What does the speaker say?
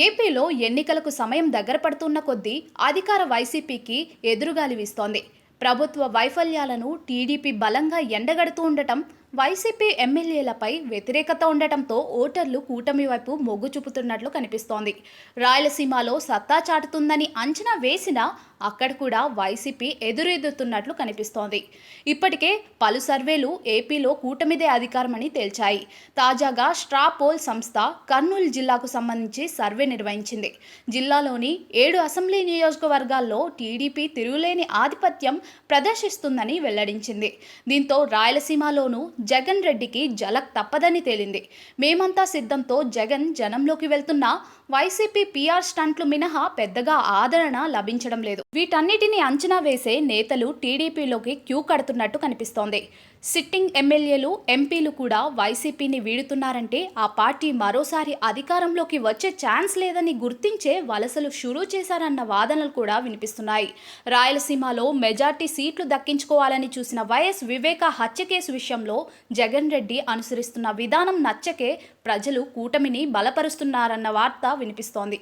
ఏపీలో ఎన్నికలకు సమయం దగ్గర పడుతున్న కొద్దీ అధికార వైసీపీకి ఎదురుగాలి వీస్తోంది. ప్రభుత్వ వైఫల్యాలను టీడీపీ బలంగా ఎండగడుతూ ఉండటం, వైసీపీ ఎమ్మెల్యేలపై వ్యతిరేకత ఉండటంతో ఓటర్లు కూటమి వైపు మొగ్గు చూపుతున్నట్లు కనిపిస్తోంది. రాయలసీమలో సత్తా చాటుతుందని అంచనా వేసినా అక్కడ కూడా వైసీపీ ఎదురెదుతున్నట్లు కనిపిస్తోంది. ఇప్పటికే పలు సర్వేలు ఏపీలో కూటమిదే అధికారమని తేల్చాయి. తాజాగా స్ట్రా పోల్ సంస్థ కర్నూలు జిల్లాకు సంబంధించి సర్వే నిర్వహించింది. జిల్లాలోని 7 అసెంబ్లీ నియోజకవర్గాల్లో టీడీపీ తిరుగులేని ఆధిపత్యం ప్రదర్శిస్తుందని వెల్లడించింది. దీంతో రాయలసీమలోనూ జగన్ రెడ్డికి జలక్ తప్పదని తేలింది. మేమంతా సిద్ధంతో జగన్ జనంలోకి వెళ్తున్నా వైసీపీ పీఆర్ స్టంట్లు మినహా పెద్దగా ఆదరణ లభించడం లేదు. వీటన్నిటిని అంచనా వేసే నేతలు టీడీపీలోకి క్యూ కడుతున్నట్టు కనిపిస్తోంది. సిట్టింగ్ ఎమ్మెల్యేలు, ఎంపీలు కూడా వైసీపీని వీడుతున్నారంటే ఆ పార్టీ మరోసారి అధికారంలోకి వచ్చే ఛాన్స్ లేదని గుర్తించే వలసలు షురూ చేశారన్న వాదనలు కూడా వినిపిస్తున్నాయి. రాయలసీమలో మెజార్టీ సీట్లు దక్కించుకోవాలని చూసిన వైఎస్ వివేక హత్య కేసు విషయంలో జగన్ రెడ్డి అనుసరిస్తున్న విధానం నచ్చకే ప్రజలు కూటమిని బలపరుస్తున్నారన్న వార్త వినిపిస్తోంది.